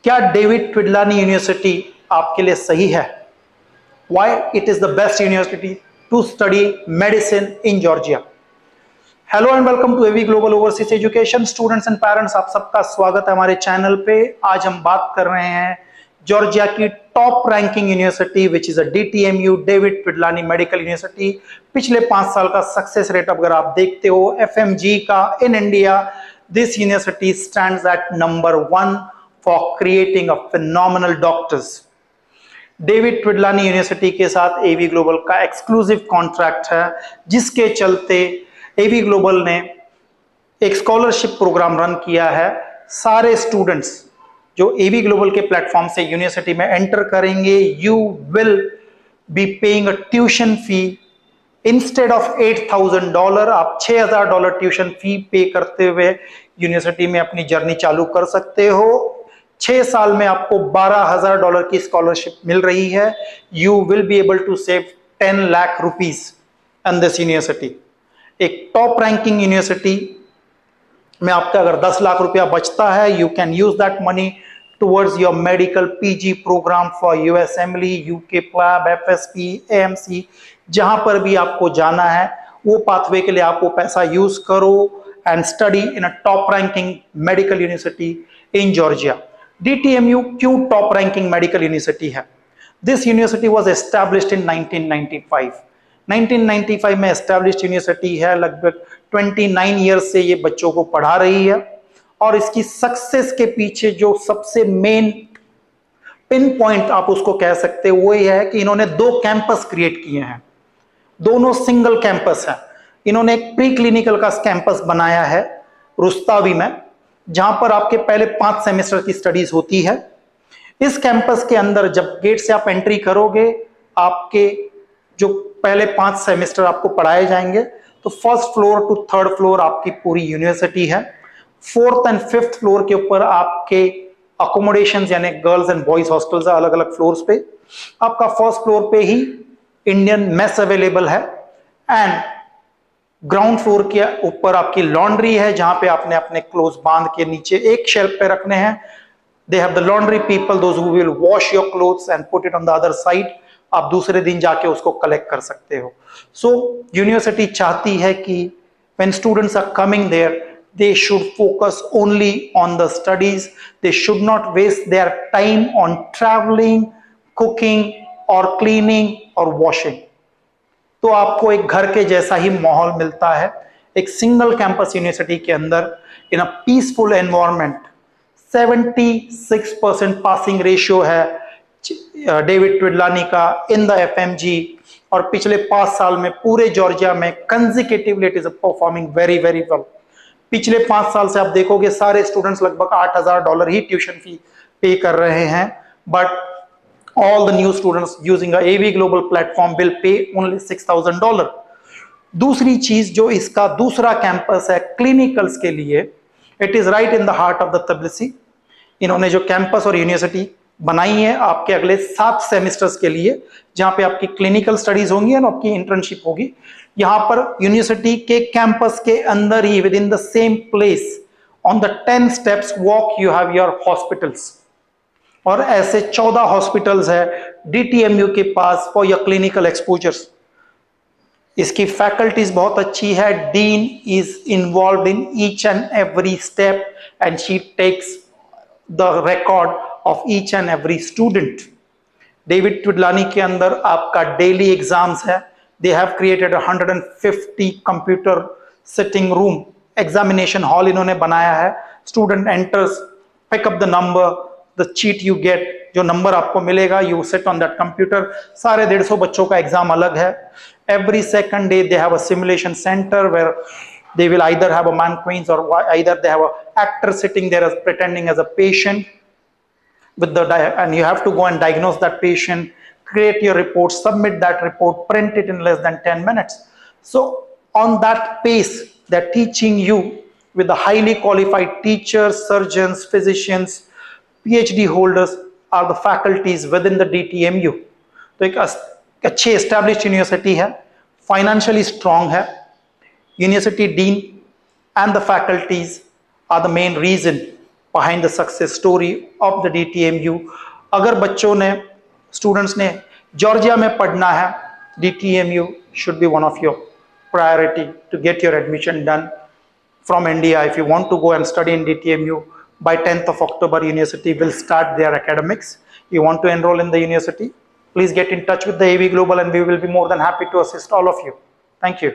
क्या David Tvildiani university आपके लिए सही है? Why it is the best university to study medicine in Georgia? Hello and welcome to AV global overseas education. Students and parents, आप सबका स्वागत है हमारे चैनल पे। आज हम बात कर रहे हैं जॉर्जिया की top ranking university which is a DTMU, David Tvildiani medical university. पिछले 5 साल का सक्सेस रेट अगर आप देखते हो FMG का in India, this university stands at number 1 for creating a phenomenal doctors. David Tvildiani university के साथ एवी ग्लोबल का एक्सक्लूसिव कॉन्ट्रैक्ट है, जिसके चलते एवी ग्लोबल ने एक स्कॉलरशिप प्रोग्राम रन किया है। सारे स्टूडेंट्स जो एवी ग्लोबल के प्लेटफॉर्म से यूनिवर्सिटी में एंटर करेंगे, you will be paying a tuition fee instead of $8,000। आप $6,000 ट्यूशन फी पे करते हुए यूनिवर्सिटी में अपनी जर्नी चालू कर सकते हो। 6 साल में आपको $12,000 की स्कॉलरशिप मिल रही है। You will be able to save 10 lakh rupees in this university. एक टॉप रैंकिंग यूनिवर्सिटी में आपका अगर 10 लाख रुपया बचता है, you can use that money towards your medical PG programme for USMLE, UK PLAB, FSP, AMC। जहां पर भी आपको जाना है वो पाथवे के लिए आप वो पैसा यूज करो and study in a top ranking medical university in Georgia. DTMU क्यों टॉप रैंकिंग मेडिकल यूनिवर्सिटी है? This university was established in 1995। 1995 में एस्टैब्लिश्ड यूनिवर्सिटी है। लगभग 29 ईयर्स से ये बच्चों को पढ़ा रही है और इसकी सक्सेस के पीछे जो सबसे मेन पिन पॉइंट आप उसको कह सकते हो वो ये है कि इन्होंने 2 कैंपस क्रिएट किए हैं। दोनों सिंगल कैंपस है। इन्होंने एक प्री क्लिनिकल का कैंपस बनाया है रुस्तावी में, जहां पर आपके पहले 5 सेमेस्टर की स्टडीज होती है। इस कैंपस के अंदर जब गेट से आप एंट्री करोगे, आपके जो पहले 5 सेमेस्टर आपको पढ़ाए जाएंगे। तो first floor to third floor आपकी पूरी यूनिवर्सिटी है। 4th एंड 5th फ्लोर के ऊपर आपके अकोमोडेशन यानी गर्ल्स एंड बॉयज हॉस्टल्स है अलग अलग फ्लोर्स पे। आपका फर्स्ट फ्लोर पे ही इंडियन मेस अवेलेबल है एंड ग्राउंड फ्लोर के ऊपर आपकी लॉन्ड्री है, जहां पे आपने अपने क्लोथ्स बांध के नीचे एक शेल्फ पे रखने हैं। They have the laundry people, those who will wash your clothes and put it on the other side. आप दूसरे दिन जाके उसको कलेक्ट कर सकते हो। सो यूनिवर्सिटी चाहती है कि when students are coming there, they should focus only on the studies. They should not waste their time on traveling, cooking or cleaning or washing. तो आपको एक घर के जैसा ही माहौल मिलता है एक सिंगल कैंपस यूनिवर्सिटी के अंदर in a peaceful environment. 76% passing ratio है डेविड ट्विडलानी का इन द FMG, और पिछले 5 साल में पूरे जॉर्जिया में consecutively it is performing very very well. पिछले 5 साल से आप देखोगे सारे स्टूडेंट्स लगभग $8,000 ही ट्यूशन फी पे कर रहे हैं, but all the new students using a AV global platform will pay only $6,000। दूसरी चीज जो इसका दूसरा कैंपस है क्लिनिकल्स के लिए, it is right in the heart of the Tbilisi. इन्होंने जो कैंपस और यूनिवर्सिटी बनाई है आपके अगले 7 सेमेस्टर्स के लिए, जहां पे आपकी क्लिनिकल स्टडीज होंगी और आपकी इंटर्नशिप होगी। यहां पर यूनिवर्सिटी के कैंपस के अंदर ही with in the same place on the 10 steps walk you have your hospitals, और ऐसे 14 हॉस्पिटल्स है DTMU के पास फॉर योर क्लिनिकल एक्सपोजर्स। इसकी फैकल्टीज बहुत अच्छी है। Dean is involve in each and every step and she takes the record of each and every student. डेविड ट्विडलानी के अंदर आपका डेली एग्जाम्स है। They have created 150 computer sitting room, examination hall इन्होंने बनाया है। Student enters, pick up the number, the cheat you get, जो नंबर आपको मिलेगा, you sit on that computer। सारे 150 बच्चों का एग्जाम अलग है। Every second day they have a simulation center where they will either have a mannequins or either they have a actor sitting there as pretending as a patient with the and you have to go and diagnose that patient, create your report, submit that report, print it in less than 10 minutes. So on that pace, they're teaching you with the highly qualified teachers, surgeons, physicians, PhD holders are the faculties within the DTMU. तो एक अच्छी established university है, financially strong है। University dean and the faculties are the main reason behind the success story of the DTMU. अगर बच्चों ने, students ने Georgia में पढ़ना है, DTMU should be one of your priority to get your admission done from India. If you want to go and study in DTMU, by 10th of October, university will start their academics. You want to enroll in the university, please get in touch with the AV Global and we will be more than happy to assist all of you. Thank you.